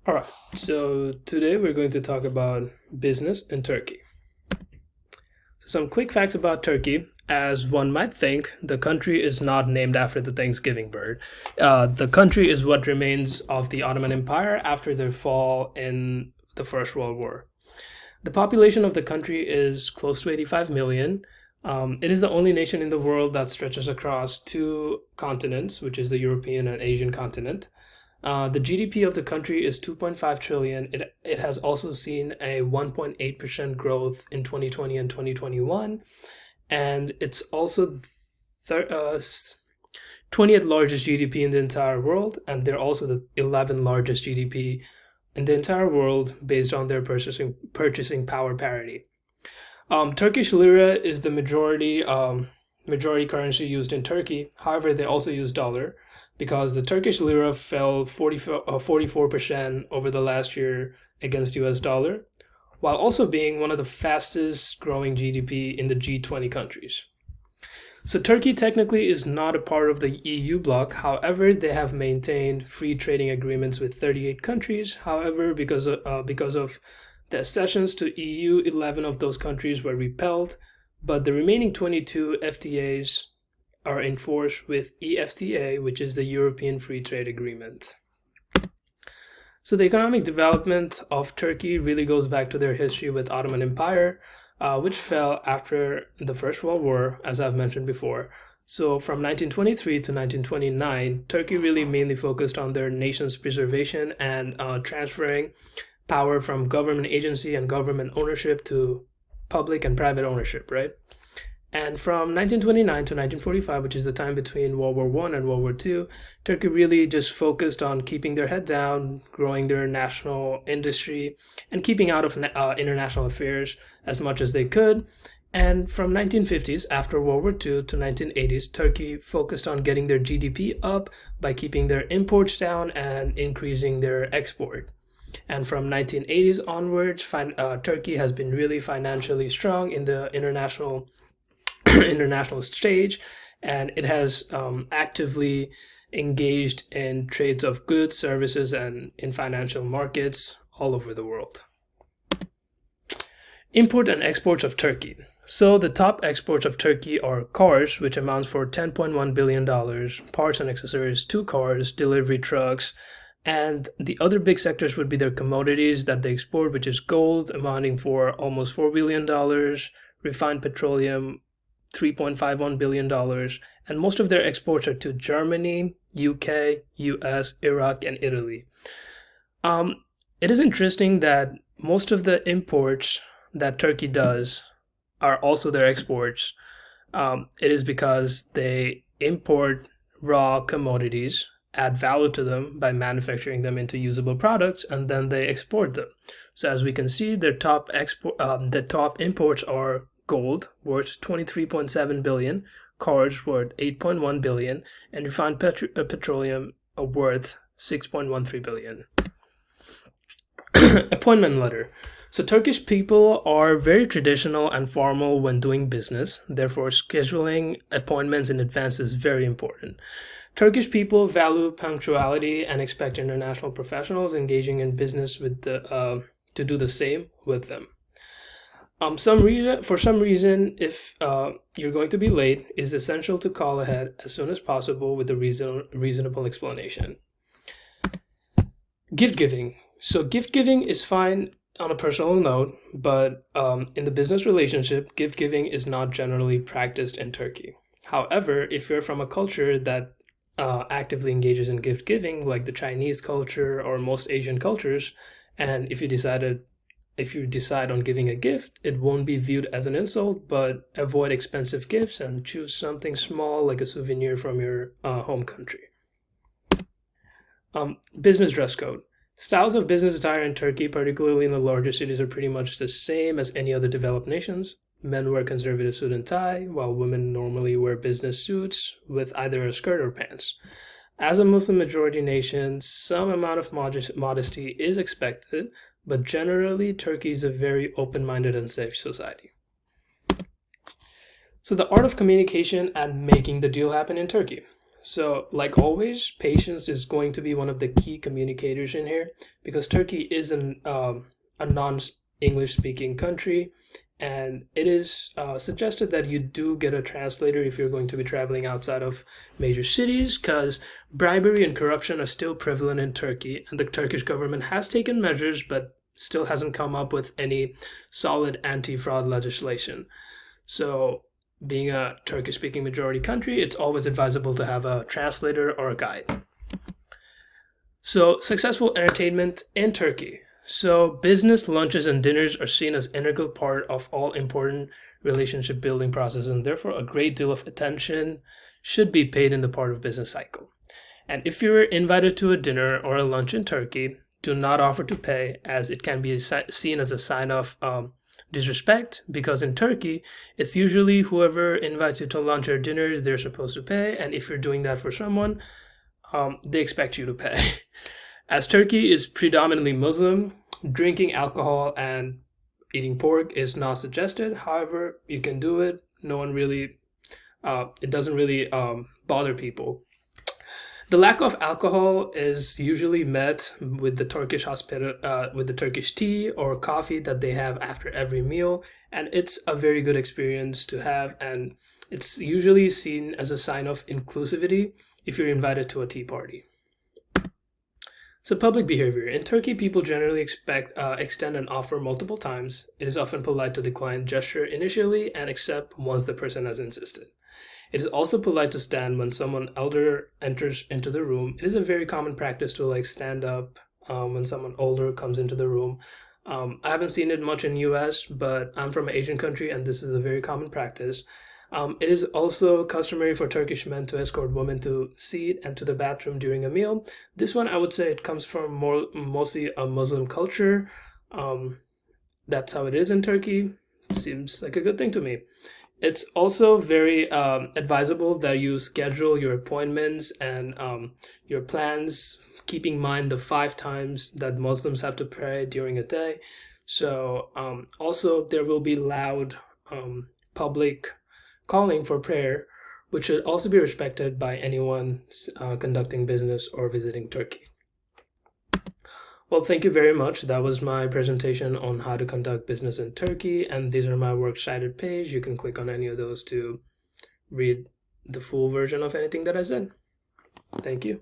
All right, so today we're going to talk about business in Turkey. So some quick facts about Turkey. As one might think, the country is not named after the Thanksgiving bird. The country is what remains of the Ottoman Empire after their fall in the First World War. The population of the country is close to 85 million. It is the only nation in the world that stretches across two continents, which is the European and Asian continent. The GDP of the country is 2.5 trillion. It has also seen a 1.8% growth in 2020 and 2021. And it's also thir- uh, 20th largest GDP in the entire world. And they're also the 11th largest GDP in the entire world based on their purchasing power parity. Turkish lira is the majority currency used in Turkey. However, they also use dollar because the Turkish lira fell 44% over the last year against US dollar, while also being one of the fastest growing GDP in the G20 countries. So Turkey technically is not a part of the EU bloc. However, they have maintained free trading agreements with 38 countries. However, because of the accessions to EU, 11 of those countries were repelled, but the remaining 22 FTAs are in force with EFTA, which is the European Free Trade Agreement. So the economic development of Turkey really goes back to their history with Ottoman Empire, which fell after the First World War, as I've mentioned before. So from 1923 to 1929, Turkey really mainly focused on their nation's preservation and transferring power from government agency and government ownership to public and private ownership, right? And from 1929 to 1945, which is the time between World War One and World War Two, Turkey really just focused on keeping their head down, growing their national industry, and keeping out of international affairs as much as they could. And from 1950s, after World War Two to 1980s, Turkey focused on getting their GDP up by keeping their imports down and increasing their export. And from 1980s onwards, Turkey has been really financially strong in the international international stage, and it has actively engaged in trades of goods, services, and in financial markets all over the world. Import and exports of Turkey. So the top exports of Turkey are cars, which amounts for $10.1 billion, parts and accessories to cars, delivery trucks, and the other big sectors would be their commodities that they export, which is gold, amounting for almost $4 billion, refined petroleum, $3.51 billion, and most of their exports are to Germany, UK, US, Iraq, and Italy. It is interesting that most of the imports that Turkey does are also their exports. It is because they import raw commodities, add value to them by manufacturing them into usable products, and then they export them. So as we can see, the top imports are gold, worth 23.7 billion, cars worth 8.1 billion, and refined petroleum worth 6.13 billion. Appointment letter. So Turkish people are very traditional and formal when doing business. Therefore, scheduling appointments in advance is very important. Turkish people value punctuality and expect international professionals engaging in business to do the same with them. For some reason, if you're going to be late, it's essential to call ahead as soon as possible with a reasonable explanation. Gift giving. So gift giving is fine on a personal note, but in the business relationship, gift giving is not generally practiced in Turkey. However, if you're from a culture that actively engages in gift giving, like the Chinese culture or most Asian cultures, and if you decide on giving a gift, it won't be viewed as an insult, but avoid expensive gifts and choose something small like a souvenir from your home country. Business dress code. Styles of business attire in Turkey, particularly in the larger cities, are pretty much the same as any other developed nations. Men wear conservative suit and tie, while women normally wear business suits with either a skirt or pants. As a Muslim majority nation, some amount of modesty is expected, but generally, Turkey is a very open-minded and safe society. So the art of communication and making the deal happen in Turkey. So, like always, patience is going to be one of the key communicators in here because Turkey is a non-English speaking country, and it is suggested that you do get a translator if you're going to be traveling outside of major cities because bribery and corruption are still prevalent in Turkey, and the Turkish government has taken measures but still hasn't come up with any solid anti-fraud legislation. So, being a Turkish speaking majority country, it's always advisable to have a translator or a guide. So, successful entertainment in Turkey. So, business lunches and dinners are seen as integral part of all important relationship building process, and therefore a great deal of attention should be paid in the part of business cycle. And if you're invited to a dinner or a lunch in Turkey, do not offer to pay, as it can be seen as a sign of disrespect, because in Turkey, it's usually whoever invites you to lunch or dinner, they're supposed to pay, and if you're doing that for someone, they expect you to pay. As Turkey is predominantly Muslim, drinking alcohol and eating pork is not suggested. However, you can do it. No one really, it doesn't really bother people. The lack of alcohol is usually met with the with the Turkish tea or coffee that they have after every meal, and it's a very good experience to have, and it's usually seen as a sign of inclusivity if you're invited to a tea party. So public behavior. In Turkey, people generally extend an offer multiple times. It is often polite to decline gesture initially and accept once the person has insisted. It is also polite to stand when someone elder enters into the room. It is a very common practice to stand up when someone older comes into the room. I haven't seen it much in US, but I'm from an Asian country and this is a very common practice. It is also customary for Turkish men to escort women to seat and to the bathroom during a meal. This one, I would say it comes from mostly a Muslim culture. That's how it is in Turkey. Seems like a good thing to me. It's also very advisable that you schedule your appointments and your plans, keeping in mind the 5 times that Muslims have to pray during a day. So also there will be loud public calling for prayer, which should also be respected by anyone conducting business or visiting Turkey. Well, thank you very much. That was my presentation on how to conduct business in Turkey, and these are my works cited page. You can click on any of those to read the full version of anything that I said. Thank you.